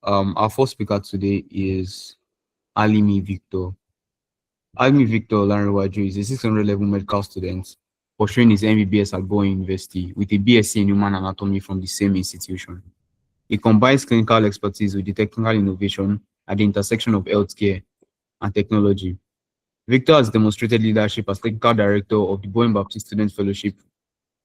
Our first speaker today is Alimi Victor. Alimi Victor Lanrewaju is a 600 level medical student pursuing his MBBS at Boeing University with a BSc in Human Anatomy from the same institution. He combines clinical expertise with the technical innovation at the intersection of healthcare and technology. Victor has demonstrated leadership as technical director of the Boeing Baptist Student Fellowship,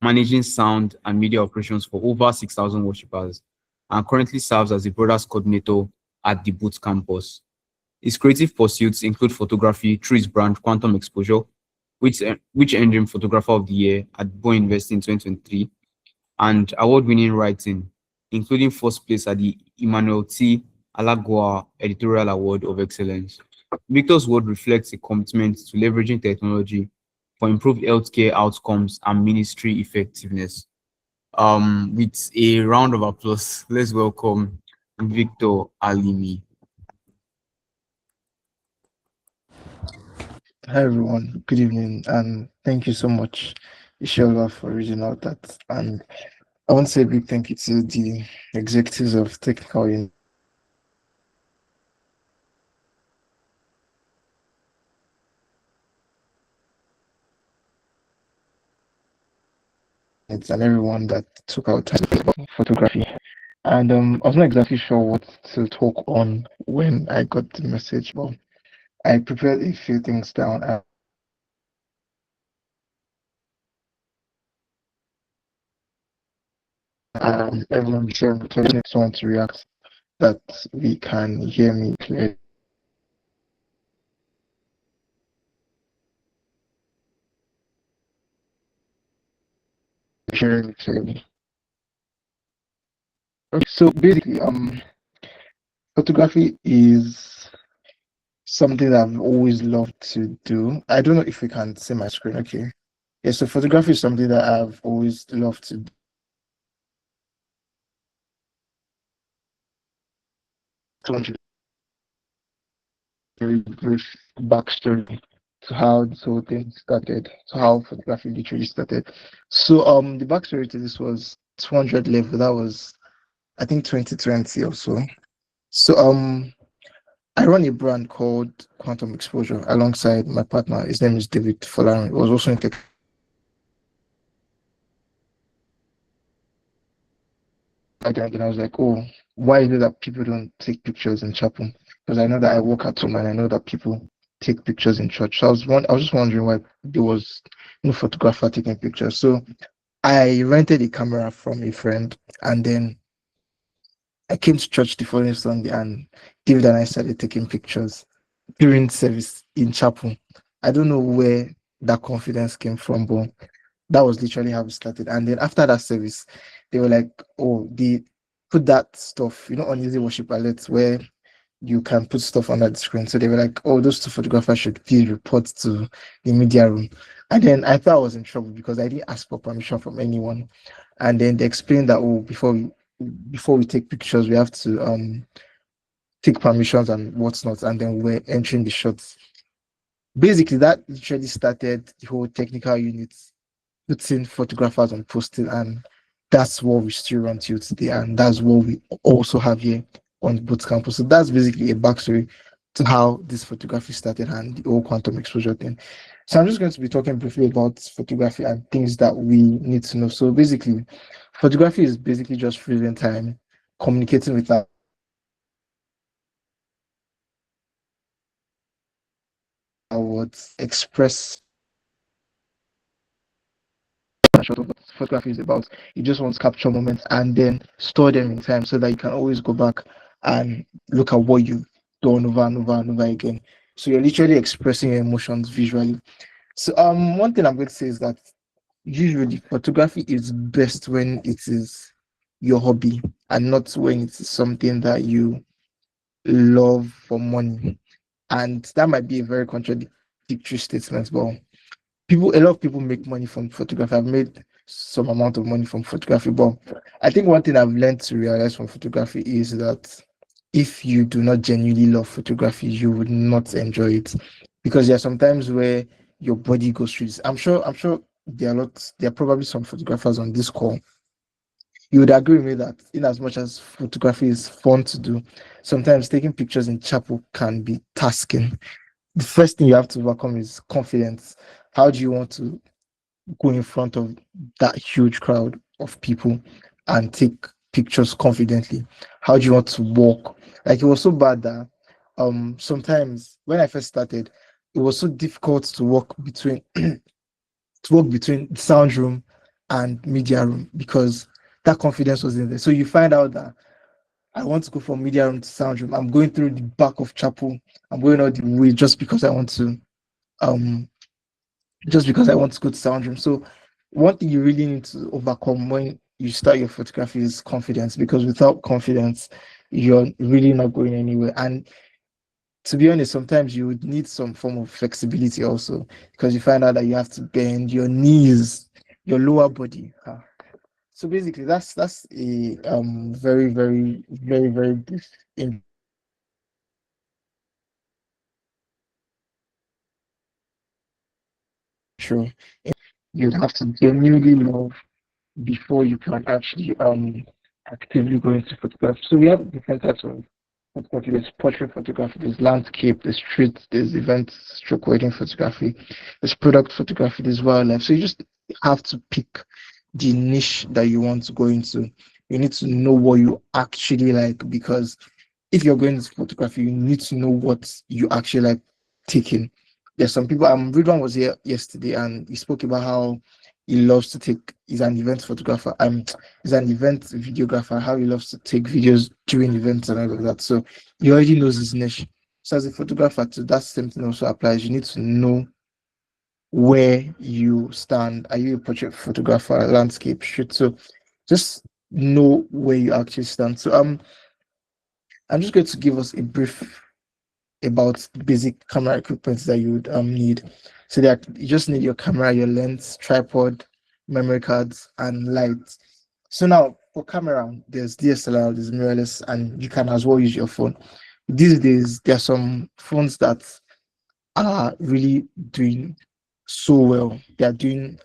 managing sound and media operations for over 6,000 worshippers, and currently serves as the Brothers Coordinator at the Booth campus. His creative pursuits include photography through his brand Quantum Exposure, which earned him Photographer of the Year at Boeing University in 2023, and award-winning writing, including first place at the Emmanuel T. Alagua Editorial Award of Excellence. Victor's work reflects a commitment to leveraging technology for improved healthcare outcomes and ministry effectiveness. With a round of applause, let's welcome Victor Alimi. Hi everyone, good evening, and thank you so much, Ishola, for reading out that. And I want to say a big thank you to the executives of Technical Units and everyone that took out time for photography. And I was not exactly sure what to talk on when I got the message, but I prepared a few things down. Everyone sure next one to react that we can hear me clearly. Hearing me clearly. Okay, so basically, photography is something that I've always loved to do. I don't know if we can see my screen. Okay. Yeah, so photography is something that I've always loved to do. Very brief backstory to how this whole thing started, to how photography literally started. So the backstory to this was 200 level. That was I think 2020 or so. So I run a brand called Quantum Exposure alongside my partner. His name is David Folarin. He was also in tech. And I was like, oh, why is it that people don't take pictures in chapel? Because I know that I work at home and I know that people take pictures in church. So I was just wondering why there was no photographer taking pictures. So I rented a camera from a friend, and then I came to church the following Sunday, and David and I started taking pictures during service in chapel. I don't know where that confidence came from, but that was literally how we started. And then after that service, they were like, oh, they put that stuff, on Easy Worship Alerts where you can put stuff under the screen. So they were like, oh, those two photographers should please report to the media room. And then I thought I was in trouble because I didn't ask for permission from anyone. And then they explained that, oh, before we take pictures, we have to take permissions and whatnot, and then we're entering the shots. Basically, that literally started the whole technical unit putting photographers on posting, and that's what we still run till today, and that's what we also have here on boot campus. So that's basically a backstory to how this photography started and the whole quantum exposure thing. So I'm just going to be talking briefly about photography and things that we need to know. So basically, photography is basically just freezing time, communicating with our words, express what photography is about. You just want to capture moments and then store them in time so that you can always go back and look at what you've done over and over and over again. So you're literally expressing your emotions visually. So one thing I'm going to say is that usually photography is best when it is your hobby and not when it is something that you love for money. And that might be a very contradictory statement, but a lot of people make money from photography. I've made some amount of money from photography, but I think one thing I've learned to realize from photography is that if you do not genuinely love photography, you would not enjoy it, because there are some times where your body goes through this. I'm sure there are probably some photographers on this call you would agree with me that in as much as photography is fun to do, sometimes taking pictures in chapel can be tasking. The first thing you have to overcome is confidence. How do you want to go in front of that huge crowd of people and take pictures confidently? How do you want to walk? Like it was so bad that sometimes when I first started, it was so difficult to walk between the sound room and media room because that confidence was in there. So you find out that I want to go from media room to sound room. I'm going through the back of chapel. I'm going all the way um just because I want to go to sound room. So one thing you really need to overcome when you start your photography is confidence, because without confidence, you're really not going anywhere. And to be honest, sometimes you would need some form of flexibility also, because you find out that you have to bend your knees, your lower body. So basically, that's a very very brief intro. You'd have to genuinely love before you can actually actively go into photography. So we have different types of photography. There's portrait photography, there's landscape, there's street, there's event stroke wedding photography, there's product photography, there's wildlife. So you just have to pick the niche that you want to go into. You need to know what you actually like, because if you're going into photography, you need to know what you actually like taking. There's some people. Ridwan was here yesterday, and he spoke about how he loves to take. He's an event photographer. He's an event videographer. How he loves to take videos during events and all of that. So he already knows his niche. So as a photographer, too, that same thing also applies. You need to know where you stand. Are you a portrait photographer, landscape, shoot? So just know where you actually stand. So I'm just going to give us a brief about the basic camera equipment that you would need. So that you just need your camera, your lens, tripod, memory cards, and lights. So now for camera, there's DSLR, there's mirrorless, and you can as well use your phone. These days, there are some phones that are really doing so well. They are doing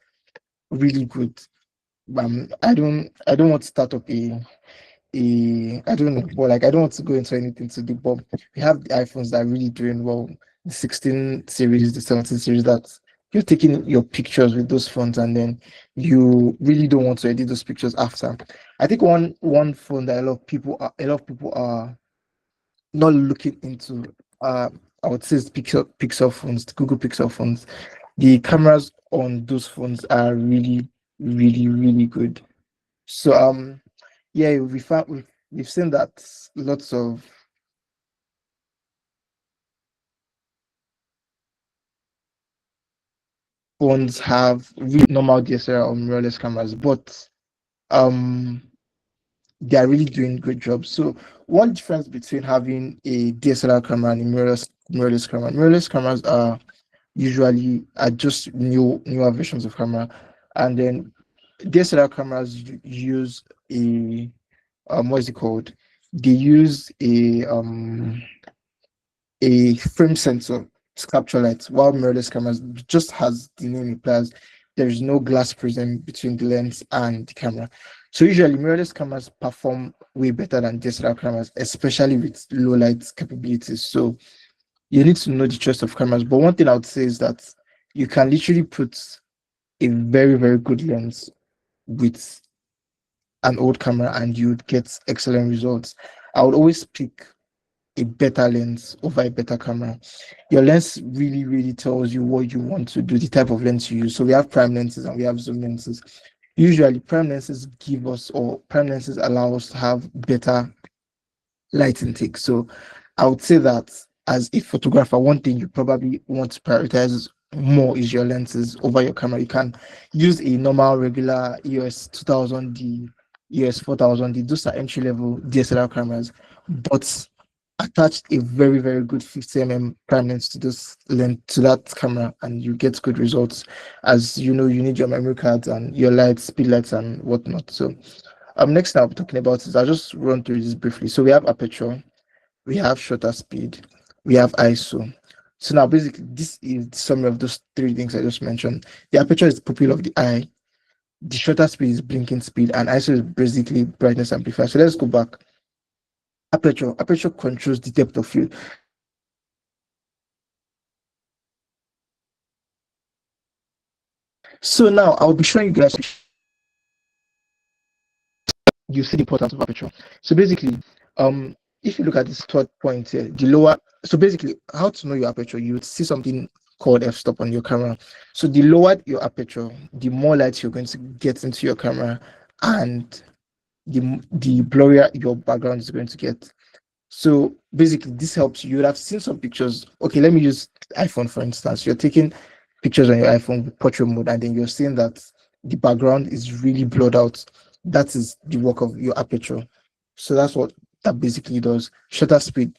really good. I don't want to start up I don't know, but like I don't want to go into anything to do, but we have the iPhones that are really doing well. The 16 series, the 17 series, that you're taking your pictures with those phones and then you really don't want to edit those pictures after. I think one phone that a lot of people are not looking into, I would say, is Pixel phones, the Google Pixel phones. The cameras on those phones are really good. So yeah, we've seen that lots of phones have really normal DSLR or mirrorless cameras, but um they are really doing good jobs. So one difference between having a DSLR camera and a mirrorless camera. Mirrorless cameras are just newer versions of camera, and then DSLR cameras use a what is it called? They use a frame sensor to capture light, while mirrorless cameras, just has the name implies, there is no glass present between the lens and the camera. So usually mirrorless cameras perform way better than DSLR cameras, especially with low light capabilities. So you need to know the choice of cameras. But one thing I would say is that you can literally put a very good lens with an old camera and you'd get excellent results. I would always pick a better lens over a better camera. Your lens really tells you what you want to do, the type of lens you use. So we have prime lenses and we have zoom lenses. Usually prime lenses allow us to have better light intake. So I would say that as a photographer, one thing you probably want to prioritize more is your lenses over your camera. You can use a normal regular EOS 2000D, EOS 4000D. Those are entry level DSLR cameras, but attach a very good 50 prime lens to that camera and you get good results. As you know, you need your memory cards and your lights, speed lights and whatnot. So next thing I'll be talking about is, I'll just run through this briefly. So we have aperture, we have shutter speed, we have ISO. So now basically this is the summary of those three things I just mentioned. The aperture is the pupil of the eye. the shutter speed is blinking speed, and ISO is basically brightness amplifier. So let's go back. Aperture. Aperture controls the depth of field. So now I'll be showing you guys, you see the importance of aperture. So basically, if you look at this third point here, the lower, so basically how to know your aperture, you would see something called f-stop on your camera. So the lower your aperture, the more light you're going to get into your camera, and the blurrier your background is going to get. So basically, this helps you. You would have seen some pictures. Okay, let me use iPhone for instance. You're taking pictures on your iPhone with portrait mode, and then you're seeing that the background is really blurred out. That is the work of your aperture. So that's what that basically does. Shutter speed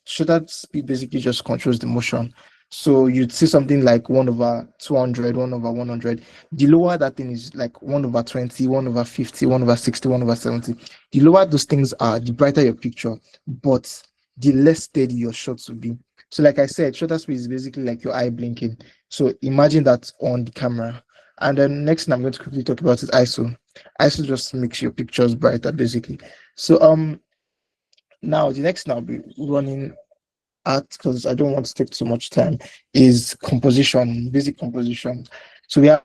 basically just controls the motion. So you'd see something like 1 over 200, 1 over 100. The lower that thing is, like 1 over 20, 1 over 50, 1 over 60, 1 over 70. The lower those things are, the brighter your picture. But the less steady your shots will be. So, like I said, shutter speed is basically like your eye blinking. So, imagine that on the camera. And then next thing I'm going to quickly talk about is ISO. ISO just makes your pictures brighter, basically. So, now the next thing I'll be running at, because I don't want to take too much time, is composition, basic composition. So we have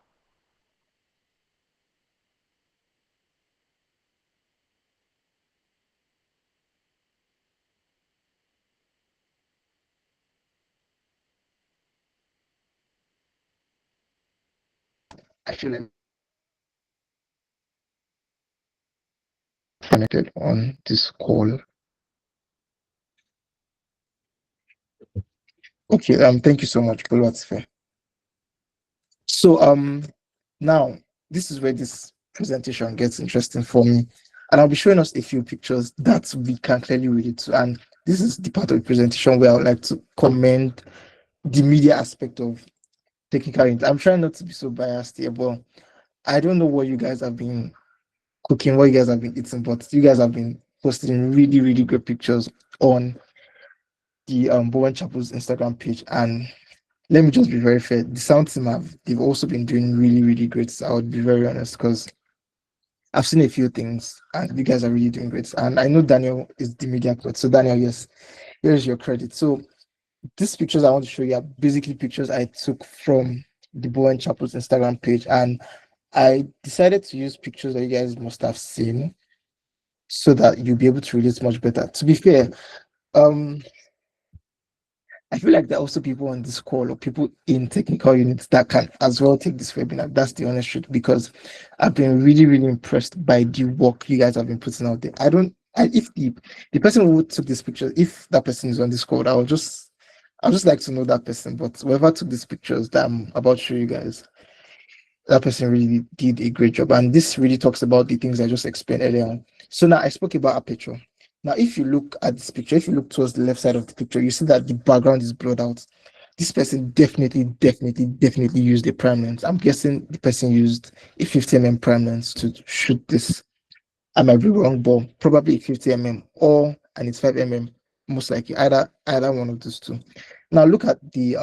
actually connected on this call. Okay, thank you so much, Kolwatfe. So now this is where this presentation gets interesting for me. And I'll be showing us a few pictures that we can clearly relate to. And this is the part of the presentation where I would like to commend the media aspect of technical. I'm trying not to be so biased here, but I don't know what you guys have been cooking, what you guys have been eating, but you guys have been posting really, really great pictures on the Bowen Chapel's Instagram page. And let me just be very fair. The sound team they've also been doing really, really great. So I would be very honest because I've seen a few things and you guys are really doing great. And I know Daniel is the media code. So Daniel, yes, here's your credit. So these pictures I want to show you are basically pictures I took from the Bowen Chapel's Instagram page. And I decided to use pictures that you guys must have seen so that you'll be able to relate much better. To be fair, um, I feel like there are also people on this call or people in technical units that can as well take this webinar. That's the honest truth, because I've been really, really impressed by the work you guys have been putting out there. If the person who took this picture, if that person is on this call, I'll just like to know that person. But whoever took these pictures that I'm about to show you guys, that person really did a great job. And this really talks about the things I just explained earlier on. So now I spoke about aperture. Now, if you look at this picture, if you look towards the left side of the picture, you see that the background is blurred out. This person definitely used a prime lens. I'm guessing the person used a 50 mm prime lens to shoot this. I might be wrong, but probably 50 mm or and it's 5 mm, most likely either one of those two. Now look at the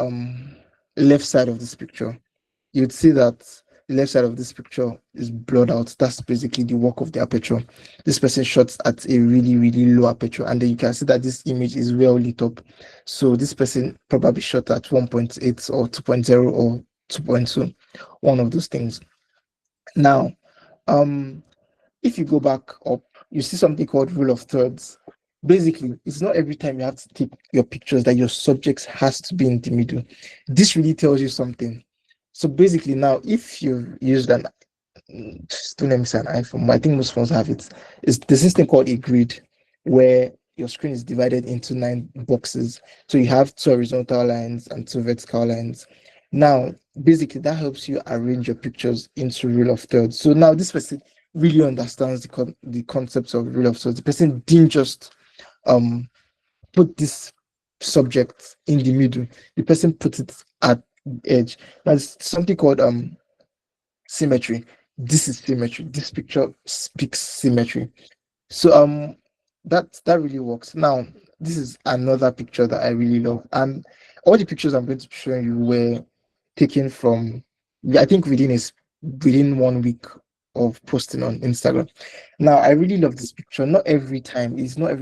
left side of this picture. You'd see that the left side of this picture is blurred out. That's basically the work of the aperture. This person shot at a really, really low aperture, and then you can see that this image is well lit up. So this person probably shot at 1.8 or 2.0 or 2.2, one of those things. Now, if you go back up, you see something called rule of thirds. Basically, it's not every time you have to take your pictures that your subjects has to be in the middle. This really tells you something. So basically, now if you've used don't let me say an iPhone, but I think most phones have it. It's there's this thing called a grid, where your screen is divided into 9 boxes. So you have 2 horizontal lines and 2 vertical lines. Now, basically, that helps you arrange your pictures into rule of thirds. So now this person really understands the concepts of rule of thirds. The person didn't just um put this subject in the middle. The person put it at the edge. That's something called symmetry. This is symmetry. This picture speaks symmetry. So that really works. Now this is another picture that I really love, and all the pictures I'm going to be showing you were taken from, I think, within 1 week of posting on Instagram. Now, I really love this picture. It's not every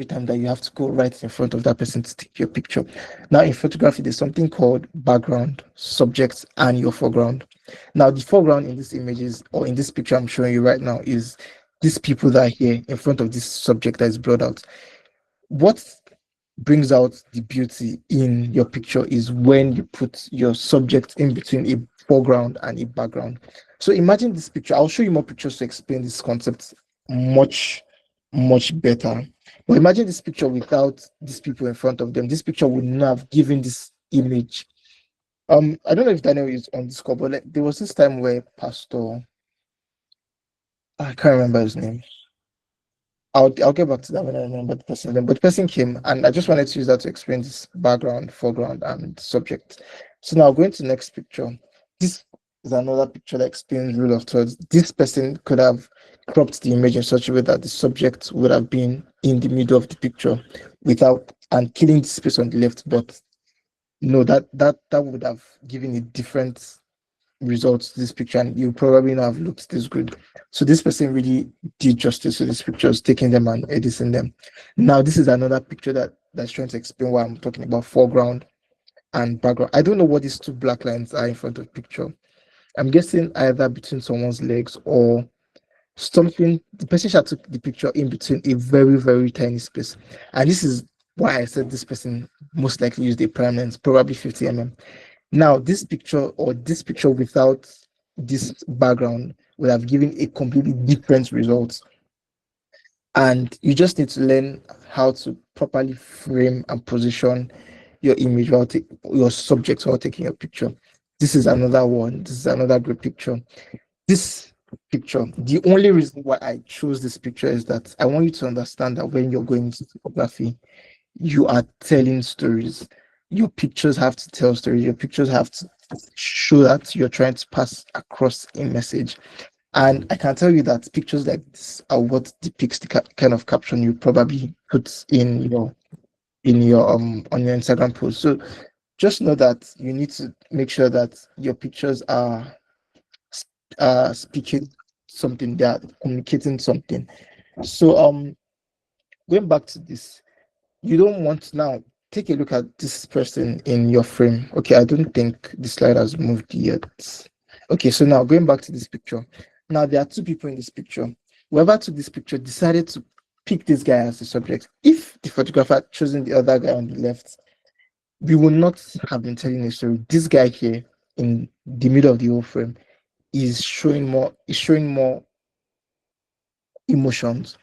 time that you have to go right in front of that person to take your picture. Now, in photography, there's something called background, subject, and your foreground. Now, the foreground in this images or in this picture I'm showing you right now is these people that are here in front of this subject that is blurred out. What brings out the beauty in your picture is when you put your subject in between a foreground and a background. So imagine this picture. I'll show you more pictures to explain this concept much, much better. But imagine this picture without these people in front of them. This picture would not have given this image. I don't know if Daniel is on this call, but like, there was this time where Pastor, I can't remember his name. I'll get back to that when I remember the person. But the person came, and I just wanted to use that to explain this background, foreground, and subject. So now going to the next picture. This is another picture that explains rule of thirds. This person could have cropped the image in such a way that the subject would have been in the middle of the picture without and killing the space on the left. But no, that would have given a different results to this picture, and you probably not have looked this good. So this person really did justice to these pictures, taking them and editing them. Now this is another picture that's trying to explain why I'm talking about foreground and background. I don't know what these two black lines are in front of the picture. I'm guessing either between someone's legs or something. The person should took the picture in between a very, very tiny space. And this is why I said this person most likely used a prime lens, probably 50 mm. Now, this picture without this background would have given a completely different result. And you just need to learn how to properly frame and position your image while your subject while taking your picture. This is another one. This is another great picture. This picture, the only reason why I chose this picture is that I want you to understand that when you're going into photography, you are telling stories. Your pictures have to tell stories. Your pictures have to show that you're trying to pass across a message. And I can tell you that pictures like this are what depicts the kind of caption you probably put in your on your Instagram post. So just know that you need to make sure that your pictures are speaking something, they are communicating something. So going back to this, you don't want to now take a look at this person in your frame. Okay, I don't think the slide has moved yet. Okay, so now going back to this picture. Now there are two people in this picture. Whoever took this picture decided to pick this guy as the subject. If the photographer had chosen the other guy on the left, we would not have been telling a story. This guy here in the middle of the whole frame is showing more emotions.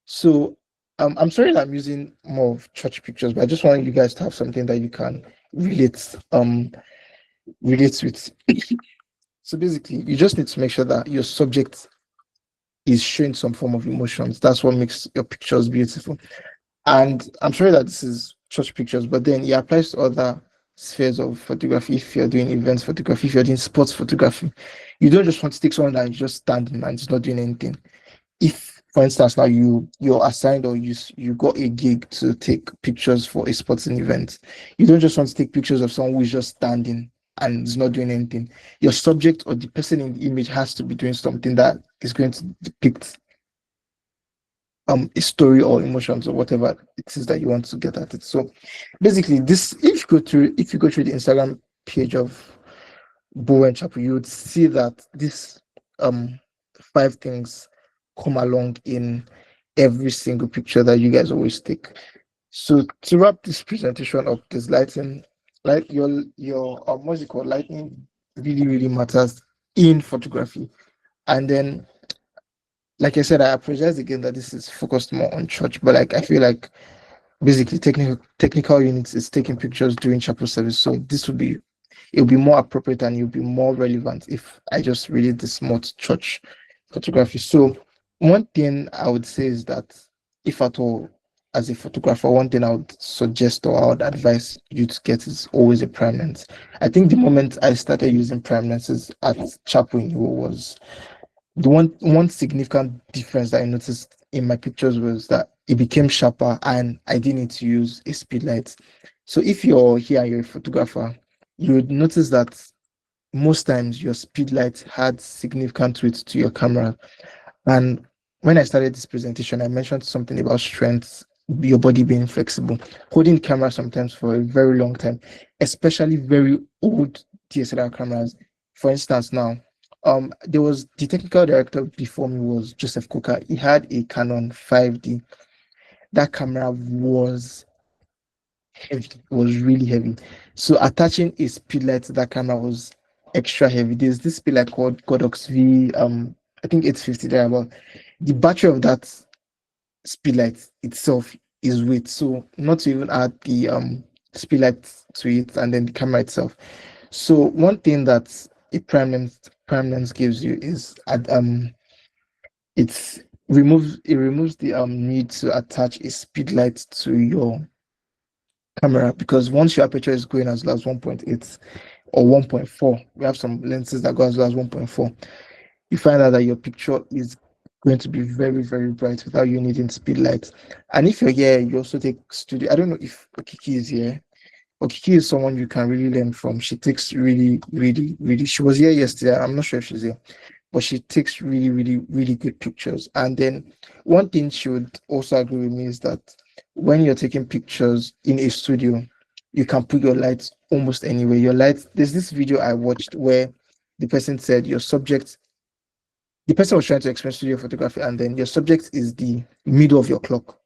So I'm sorry that I'm using more of church pictures, but I just want you guys to have something that you can relate relate with. So basically, you just need to make sure that your subject is showing some form of emotions. That's what makes your pictures beautiful. And I'm sure that this is church pictures, but then it applies to other spheres of photography. If you're doing events photography, if you're doing sports photography, you don't just want to take someone that is just standing and is not doing anything. If, for instance, now you're assigned or you got a gig to take pictures for a sporting event, you don't just want to take pictures of someone who's just standing and is not doing anything. Your subject or the person in the image has to be doing something that is going to depict a story or emotions or whatever it is that you want to get at it. So basically, this if you go through the Instagram page of Bowen Chapel, you would see that this um 5 things come along in every single picture that you guys always take. So to wrap this presentation up, this lighting, like your what's it called? Lighting really, really matters in photography. And then, like I said, I apologize again that this is focused more on church, but like I feel like basically technical units is taking pictures during chapel service. So this would be it'll be more appropriate and it'll be more relevant if I just relate this more to church photography. So one thing I would say is that if at all, as a photographer, one thing I would suggest or I would advise you to get is always a prime lens. I think the moment I started using prime lenses at chapel in Iwo was the one significant difference that I noticed in my pictures was that it became sharper and I didn't need to use a speed light. So if you're here, you're a photographer, you would notice that most times your speed light had significant weight to your camera. And when I started this presentation, I mentioned something about strength, your body being flexible, holding camera sometimes for a very long time, especially very old DSLR cameras. For instance, now, there was the technical director before me was Joseph Coker. He had a Canon 5D. That camera was heavy, was really heavy. So attaching a speed light to that camera was extra heavy. There's this speed light called Godox V, I think 850 there. About the battery of that speed light itself is weight. So not to even add the speed light to it and then the camera itself. So one thing that a prime lens gives you is it removes the need to attach a speed light to your camera, because once your aperture is going as low as 1.8 or 1.4, we have some lenses that go as low as 1.4, you find out that your picture is going to be very, very bright without you needing speed lights. And if you're here, you also take studio. I don't know if Okiki is here. Okiki is someone you can really learn from. She takes really, really, really. She was here yesterday. I'm not sure if she's here, but she takes really, really, really good pictures. And then one thing she would also agree with me is that when you're taking pictures in a studio, you can put your lights almost anywhere. Your lights, there's this video I watched where the person said your subject, the person was trying to explain studio photography, and then your subject is the middle of your clock.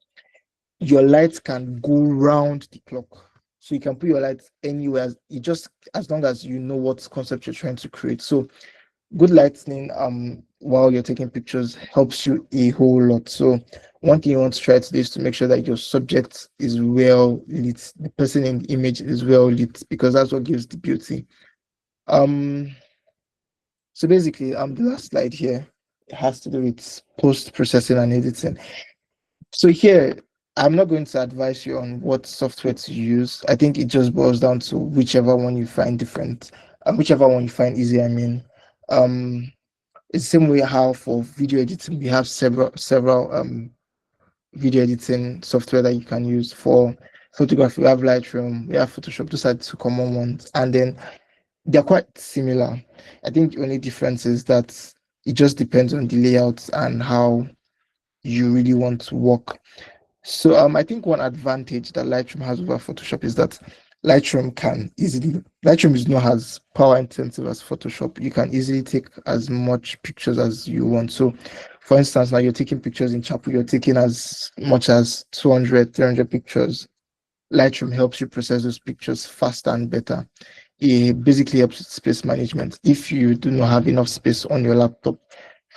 Your lights can go round the clock. So you can put your lights anywhere, you just as long as you know what concept you're trying to create. So good lighting while you're taking pictures helps you a whole lot. So one thing you want to try to do is to make sure that your subject is well lit, the person in the image is well lit, because that's what gives the beauty. um so basically, the last slide here has to do with post processing and editing. So here, I'm not going to advise you on what software to use. I think it just boils down to whichever one you find different, whichever one you find easy. I mean, um it's the same way how for video editing we have several video editing software that you can use. For photography, we have Lightroom, we have Photoshop. Those are the two common ones, and then they're quite similar. I think the only difference is that it just depends on the layout and how you really want to work. So I think one advantage that Lightroom has over Photoshop is that Lightroom is not as power intensive as Photoshop. You can easily take as much pictures as you want. So for instance, now you're taking pictures in Chapel, you're taking as much as 200, 300 pictures. Lightroom helps you process those pictures faster and better. It basically helps with space management. If you do not have enough space on your laptop,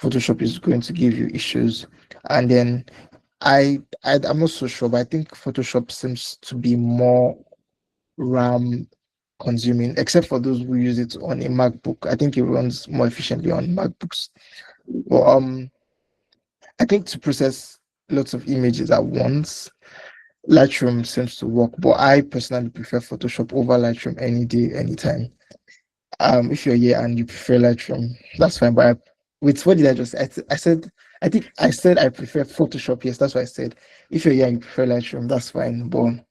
Photoshop is going to give you issues. And then I'm not so sure, but I think Photoshop seems to be more RAM consuming, except for those who use it on a MacBook. I think it runs more efficiently on MacBooks. But I think to process lots of images at once, Lightroom seems to work. But I personally prefer Photoshop over Lightroom any day, anytime. If you're here and you prefer Lightroom, that's fine. But what did I just say? I said I think I said I prefer Photoshop. Yes, that's what I said. If you're here and you prefer Lightroom, that's fine. But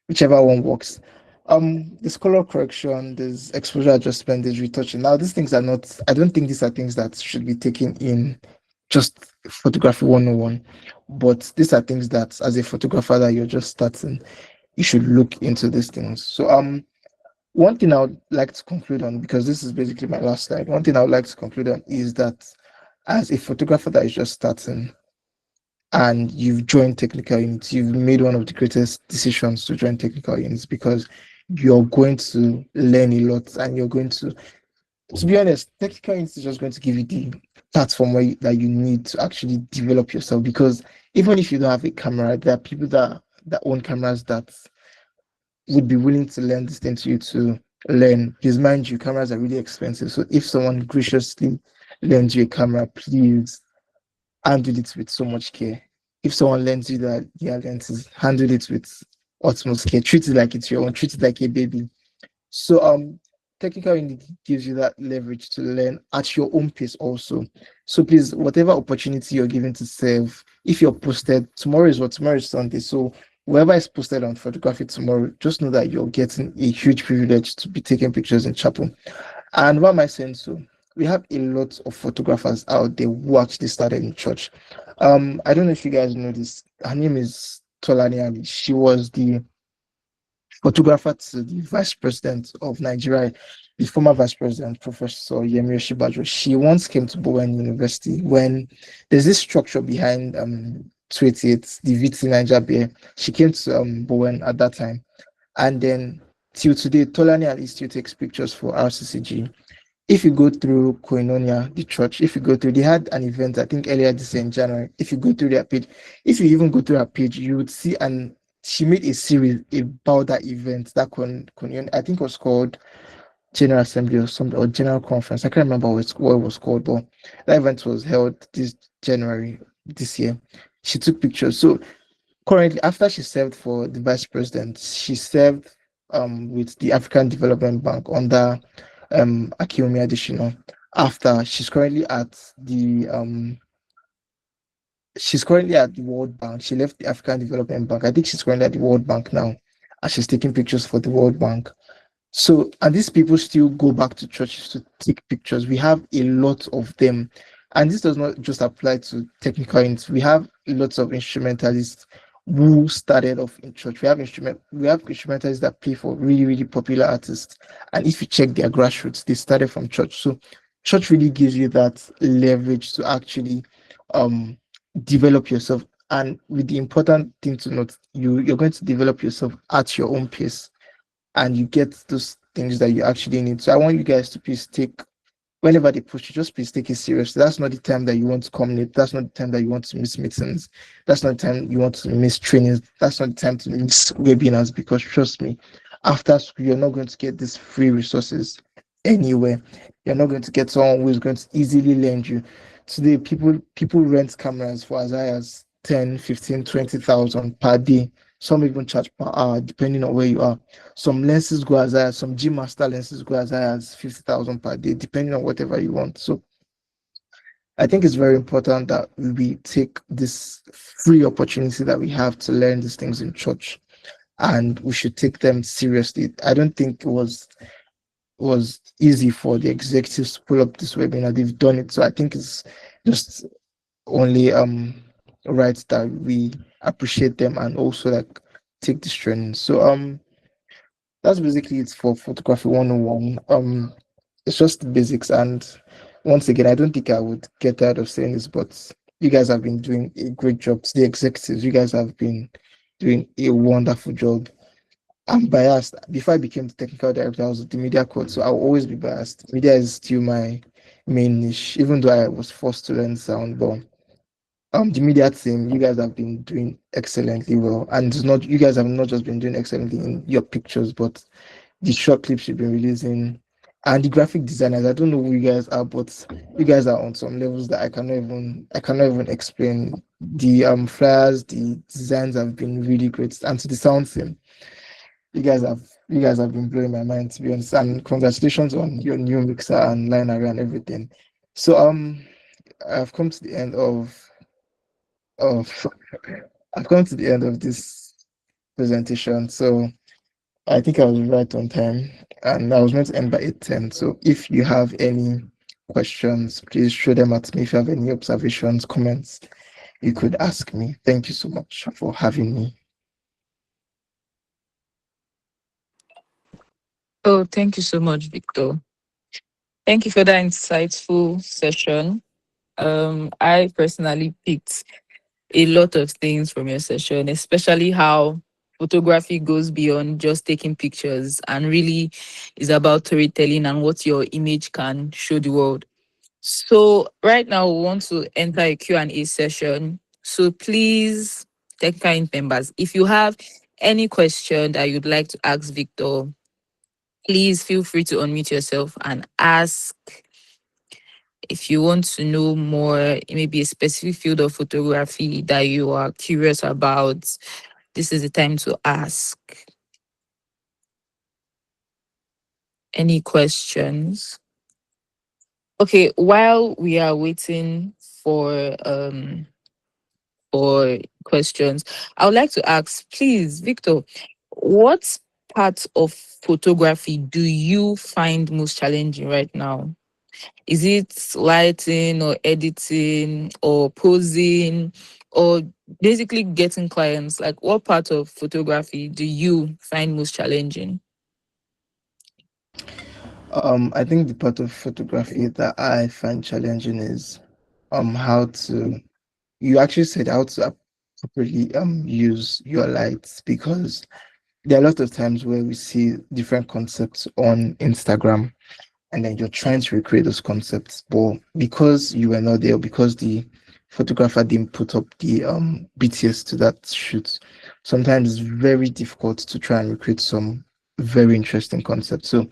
whichever one works. There's color correction, there's exposure adjustment, there's retouching. Now, these things are not, I don't think these are things that should be taken in just photography 101. But these are things that, as a photographer that you're just starting, you should look into these things. So one thing I would like to conclude on, because this is basically my last slide, one thing I would like to conclude on is that as a photographer that is just starting, and you've joined technical units, you've made one of the greatest decisions to join technical units, because you're going to learn a lot, and you're going to be honest, technical units is just going to give you the platform that you need to actually develop yourself. Because even if you don't have a camera, there are people that own cameras that would be willing to lend this thing to you to learn. Because mind you, cameras are really expensive. So if someone graciously lends you a camera, please handle it with so much care. If someone lends you that their lenses, handle it with utmost care. Treat it like it's your own. Treat it like a baby. So technical unit gives you that leverage to learn at your own pace also. So please, whatever opportunity you're given to serve, if you're posted, tomorrow is Sunday. So whoever is posted on photography tomorrow, just know that you're getting a huge privilege to be taking pictures in chapel. And why am I saying so? We have a lot of photographers out there who actually started in church. I don't know if you guys know this. Her name is Tolani Ali. She was the photographer to the vice president of Nigeria, the former vice president, Professor Yemi Osinbajo. She once came to Bowen University when there's this structure behind 28, the VT Niger Beer. She came to Bowen at that time. And then till today, Tolani Ali still takes pictures for RCCG. If you go through Koinonia, the church, if you go through, they had an event, I think earlier this year in January. If you go through their page, if you even go through her page, you would see, and she made a series about that event, that Koinonia, I think it was called General Assembly or something, or General Conference. I can't remember what it was called, but that event was held this January this year. She took pictures. So currently, after she served for the vice president, she served with the African Development Bank under Akiumi Additional. After she's currently at the World Bank. She left the African Development Bank. I think she's currently at the World Bank now, and she's taking pictures for the World Bank. So, and these people still go back to churches to take pictures. We have a lot of them. And this does not just apply to technical ins. We have lots of instrumentalists who started off in church. We have instrumentalists that play for really, really popular artists. And if you check their grassroots, they started from church. So church really gives you that leverage to actually um develop yourself. And with the important thing to note, you're going to develop yourself at your own pace and you get those things that you actually need. So I want you guys to please take whenever they push you, just please take it serious. That's not the time that you want to come late. That's not the time that you want to miss meetings. That's not the time you want to miss trainings. That's not the time to miss webinars because trust me, after school, you're not going to get these free resources anywhere. You're not going to get someone who is going to easily lend you. Today, people rent cameras for as high as 10, 15, 20,000 per day. Some even charge per hour, depending on where you are. Some lenses go as high as some G Master lenses go as high as 50,000 per day, depending on whatever you want. So I think it's very important that we take this free opportunity that we have to learn these things in church, and we should take them seriously. I don't think it was easy for the executives to pull up this webinar. They've done it, so I think it's just only right that we appreciate them and also like take this training. So that's basically it for photography 101. It's just the basics. And once again, I don't think I would get tired of saying this, but you guys have been doing a great job. To the executives, you guys have been doing a wonderful job. I'm biased. Before I became the technical director, I was the media coach, so I'll always be biased. Media is still my main niche, even though I was forced to learn sound. But the media team, you guys have been doing excellently well. And it's not you guys have not just been doing excellently in your pictures, but the short clips you've been releasing, and the graphic designers. I don't know who you guys are, but you guys are on some levels that I cannot even explain. The flyers, the designs have been really great, and to the sound team, you guys have been blowing my mind to be honest. And congratulations on your new mixer and line array and everything. So I've come to the end of I've come to the end of this presentation. So I think I was right on time, and I was meant to end by 8:10. So if you have any questions, please throw them at me. If you have any observations, comments, you could ask me. Thank you so much for having me. Oh, thank you so much, Victor. Thank you for that insightful session. I personally picked a lot of things from your session, especially how photography goes beyond just taking pictures and really is about storytelling and what your image can show the world. So right now we want to enter a Q&A session. So please, technical members, if you have any question that you'd like to ask Victor, please feel free to unmute yourself and ask. If you want to know more, maybe a specific field of photography that you are curious about, this is the time to ask. Any questions? Okay, while we are waiting for questions, I would like to ask, please, Victor, what part of photography do you find most challenging right now? Is it lighting or editing or posing or basically getting clients? Like, what part of photography do you find most challenging? I think the part of photography that I find challenging is how to you actually said how to appropriately use your lights, because there are a lot of times where we see different concepts on Instagram, and then you're trying to recreate those concepts, but because you were not there, because the photographer didn't put up the BTS to that shoot, sometimes it's very difficult to try and recreate some very interesting concepts. So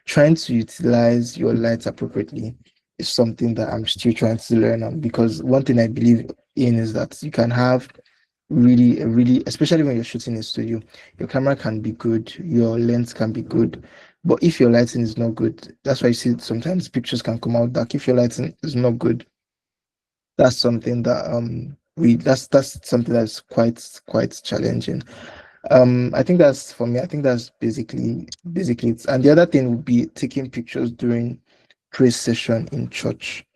trying to utilize your lights appropriately is something that I'm still trying to learn on, because one thing I believe in is that you can have really, especially when you're shooting in studio, your camera can be good, your lens can be good, but if your lighting is not good, that's why you see sometimes pictures can come out dark. If your lighting is not good, that's something that that's something that's quite challenging. I think that's for me. I think that's basically it. And the other thing would be taking pictures during praise session in church.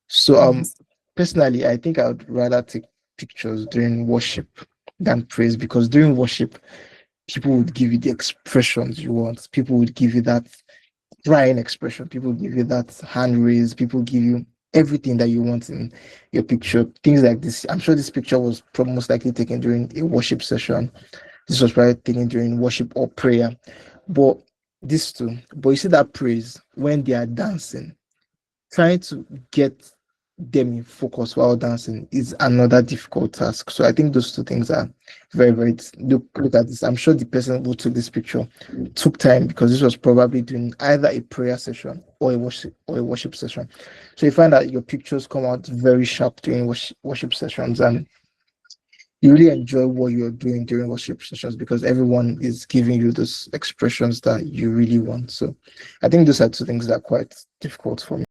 So Yes. personally, I think I would rather take pictures during worship than praise, because during worship, people would give you the expressions you want. People would give you that crying expression. People give you that hand raise. People give you everything that you want in your picture. Things like this. I'm sure this picture was most likely taken during a worship session. This was probably taken during worship or prayer. But this too. But you see that praise when they are dancing, trying to get them in focus while dancing is another difficult task. So I think those two things are very. Look at this. I'm sure the person who took this picture took time, because this was probably doing either a prayer session or a worship session. So you find that your pictures come out very sharp during worship sessions, and you really enjoy what you're doing during worship sessions, because everyone is giving you those expressions that you really want. So I think those are two things that are quite difficult for me.